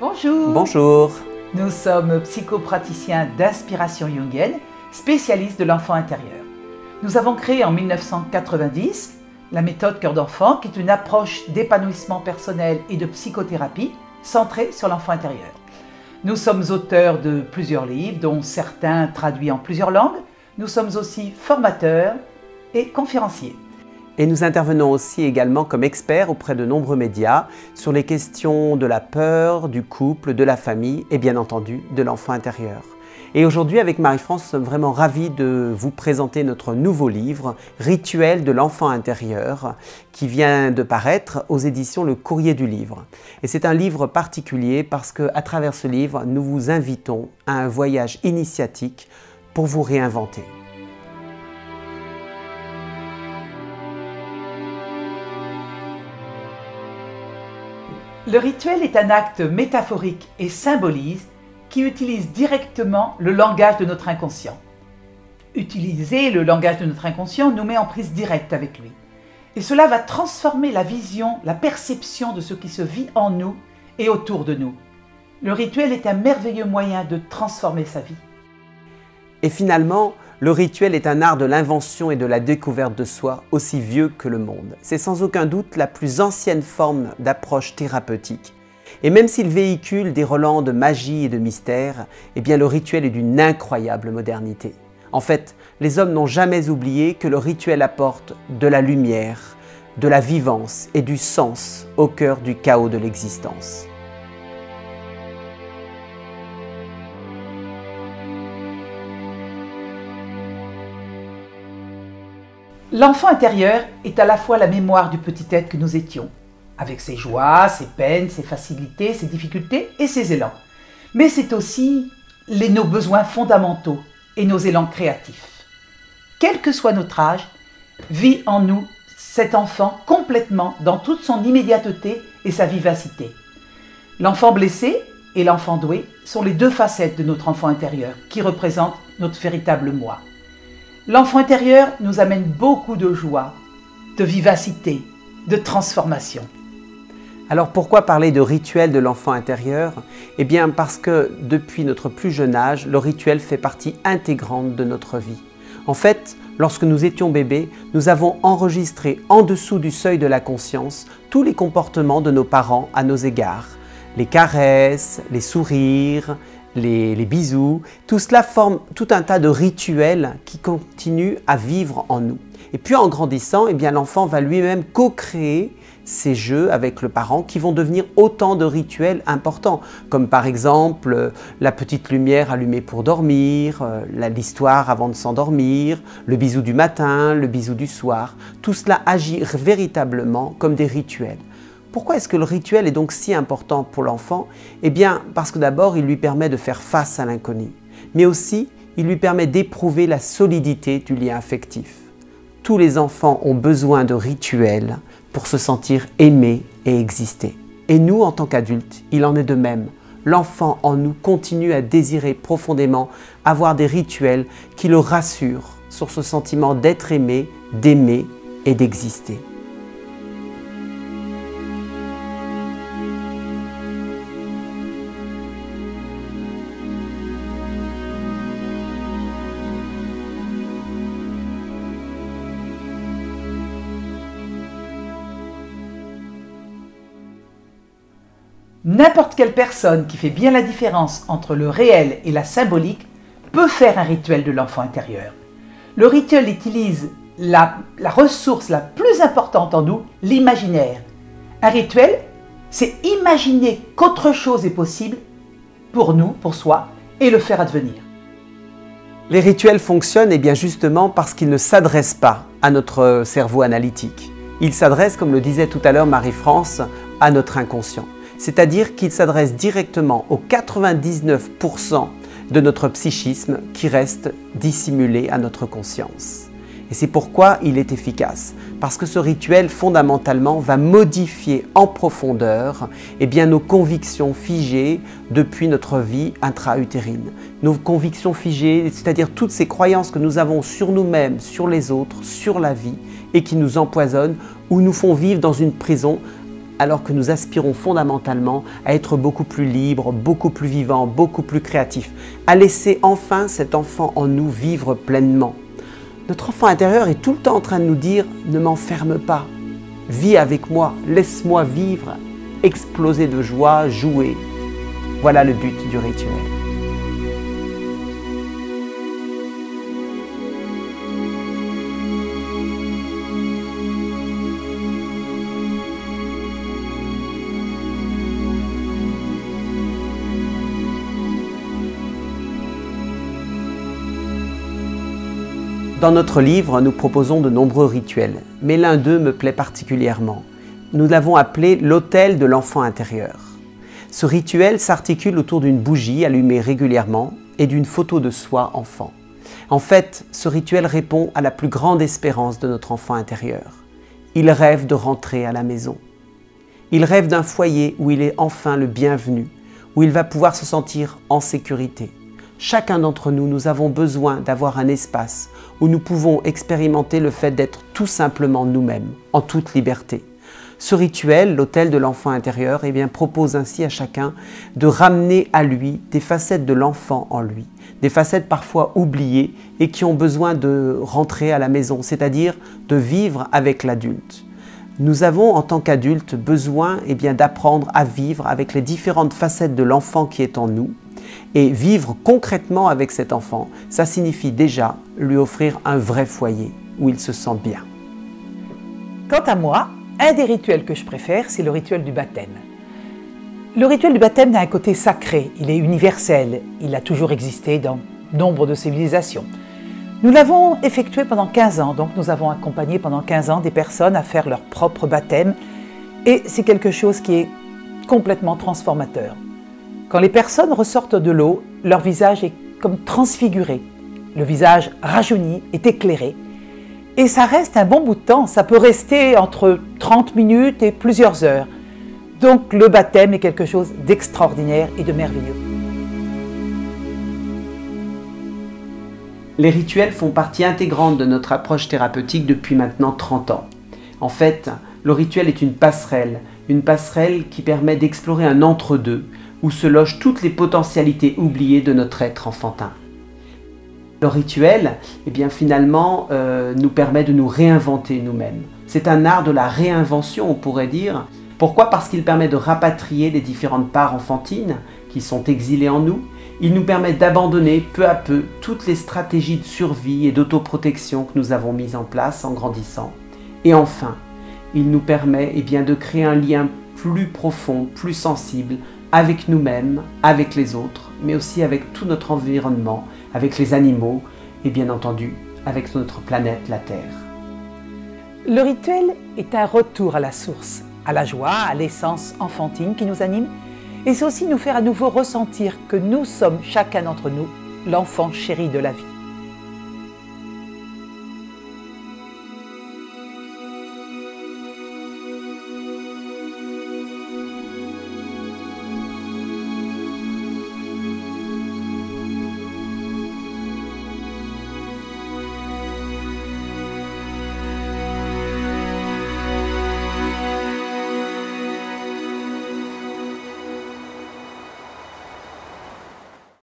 Bonjour. Bonjour. Nous sommes psychopraticiens d'inspiration jungienne, spécialistes de l'enfant intérieur. Nous avons créé en 1990 la méthode Cœur d'enfant, qui est une approche d'épanouissement personnel et de psychothérapie centrée sur l'enfant intérieur. Nous sommes auteurs de plusieurs livres, dont certains traduits en plusieurs langues. Nous sommes aussi formateurs et conférenciers. Et nous intervenons aussi également comme experts auprès de nombreux médias sur les questions de la peur, du couple, de la famille et bien entendu de l'enfant intérieur. Et aujourd'hui avec Marie-France, nous sommes vraiment ravis de vous présenter notre nouveau livre « Rituel de l'enfant intérieur » qui vient de paraître aux éditions Le Courrier du Livre. Et c'est un livre particulier parce qu'à travers ce livre, nous vous invitons à un voyage initiatique pour vous réinventer. Le rituel est un acte métaphorique et symbolise qui utilise directement le langage de notre inconscient. Utiliser le langage de notre inconscient nous met en prise directe avec lui. Et cela va transformer la vision, la perception de ce qui se vit en nous et autour de nous. Le rituel est un merveilleux moyen de transformer sa vie. Et finalement, le rituel est un art de l'invention et de la découverte de soi, aussi vieux que le monde. C'est sans aucun doute la plus ancienne forme d'approche thérapeutique. Et même s'il véhicule des relents de magie et de mystère, eh bien le rituel est d'une incroyable modernité. En fait, les hommes n'ont jamais oublié que le rituel apporte de la lumière, de la vivance et du sens au cœur du chaos de l'existence. L'enfant intérieur est à la fois la mémoire du petit être que nous étions, avec ses joies, ses peines, ses facilités, ses difficultés et ses élans. Mais c'est aussi nos besoins fondamentaux et nos élans créatifs. Quel que soit notre âge, vit en nous cet enfant complètement dans toute son immédiateté et sa vivacité. L'enfant blessé et l'enfant doué sont les deux facettes de notre enfant intérieur qui représentent notre véritable moi. L'enfant intérieur nous amène beaucoup de joie, de vivacité, de transformation. Alors pourquoi parler de rituel de l'enfant intérieur? Eh bien parce que depuis notre plus jeune âge, le rituel fait partie intégrante de notre vie. En fait, lorsque nous étions bébés, nous avons enregistré en dessous du seuil de la conscience tous les comportements de nos parents à nos égards. Les caresses, les sourires, les bisous, tout cela forme tout un tas de rituels qui continuent à vivre en nous. Et puis en grandissant, eh bien l'enfant va lui-même co-créer ces jeux avec le parent qui vont devenir autant de rituels importants, comme par exemple la petite lumière allumée pour dormir, l'histoire avant de s'endormir, le bisou du matin, le bisou du soir. Tout cela agit véritablement comme des rituels. Pourquoi est-ce que le rituel est donc si important pour l'enfant? Eh bien, parce que d'abord, il lui permet de faire face à l'inconnu, mais aussi, il lui permet d'éprouver la solidité du lien affectif. Tous les enfants ont besoin de rituels pour se sentir aimés et exister. Et nous, en tant qu'adultes, il en est de même. L'enfant en nous continue à désirer profondément avoir des rituels qui le rassurent sur ce sentiment d'être aimé, d'aimer et d'exister. N'importe quelle personne qui fait bien la différence entre le réel et la symbolique peut faire un rituel de l'enfant intérieur. Le rituel utilise la ressource la plus importante en nous, l'imaginaire. Un rituel, c'est imaginer qu'autre chose est possible pour nous, pour soi, et le faire advenir. Les rituels fonctionnent bien justement parce qu'ils ne s'adressent pas à notre cerveau analytique. Ils s'adressent, comme le disait tout à l'heure Marie-France, à notre inconscient. C'est-à-dire qu'il s'adresse directement aux 99% de notre psychisme qui reste dissimulé à notre conscience. Et c'est pourquoi il est efficace, parce que ce rituel fondamentalement va modifier en profondeur nos convictions figées depuis notre vie intra-utérine. Nos convictions figées, c'est-à-dire toutes ces croyances que nous avons sur nous-mêmes, sur les autres, sur la vie et qui nous empoisonnent ou nous font vivre dans une prison alors que nous aspirons fondamentalement à être beaucoup plus libres, beaucoup plus vivants, beaucoup plus créatifs, à laisser enfin cet enfant en nous vivre pleinement. Notre enfant intérieur est tout le temps en train de nous dire « ne m'enferme pas, vis avec moi, laisse-moi vivre, exploser de joie, jouer ». Voilà le but du rituel. Dans notre livre, nous proposons de nombreux rituels, mais l'un d'eux me plaît particulièrement. Nous l'avons appelé l'autel de l'enfant intérieur. Ce rituel s'articule autour d'une bougie allumée régulièrement et d'une photo de soi enfant. En fait, ce rituel répond à la plus grande espérance de notre enfant intérieur. Il rêve de rentrer à la maison. Il rêve d'un foyer où il est enfin le bienvenu, où il va pouvoir se sentir en sécurité. Chacun d'entre nous, nous avons besoin d'avoir un espace où nous pouvons expérimenter le fait d'être tout simplement nous-mêmes, en toute liberté. Ce rituel, l'autel de l'enfant intérieur, propose ainsi à chacun de ramener à lui des facettes de l'enfant en lui, des facettes parfois oubliées et qui ont besoin de rentrer à la maison, c'est-à-dire de vivre avec l'adulte. Nous avons, en tant qu'adultes, besoin d'apprendre à vivre avec les différentes facettes de l'enfant qui est en nous. Et vivre concrètement avec cet enfant, ça signifie déjà lui offrir un vrai foyer où il se sent bien. Quant à moi, un des rituels que je préfère, c'est le rituel du baptême. Le rituel du baptême a un côté sacré, il est universel, il a toujours existé dans nombre de civilisations. Nous l'avons effectué pendant 15 ans, donc nous avons accompagné pendant 15 ans des personnes à faire leur propre baptême et c'est quelque chose qui est complètement transformateur. Quand les personnes ressortent de l'eau, leur visage est comme transfiguré. Le visage rajeuni est éclairé. Et ça reste un bon bout de temps, ça peut rester entre 30 minutes et plusieurs heures. Donc le baptême est quelque chose d'extraordinaire et de merveilleux. Les rituels font partie intégrante de notre approche thérapeutique depuis maintenant 30 ans. En fait, le rituel est une passerelle qui permet d'explorer un entre-deux, où se logent toutes les potentialités oubliées de notre être enfantin. Le rituel, finalement, nous permet de nous réinventer nous-mêmes. C'est un art de la réinvention, on pourrait dire. Pourquoi? Parce qu'il permet de rapatrier les différentes parts enfantines qui sont exilées en nous. Il nous permet d'abandonner peu à peu toutes les stratégies de survie et d'autoprotection que nous avons mises en place en grandissant. Et enfin, il nous permet de créer un lien plus profond, plus sensible, avec nous-mêmes, avec les autres, mais aussi avec tout notre environnement, avec les animaux et bien entendu avec notre planète, la Terre. Le rituel est un retour à la source, à la joie, à l'essence enfantine qui nous anime, et c'est aussi nous faire à nouveau ressentir que nous sommes, chacun d'entre nous, l'enfant chéri de la vie.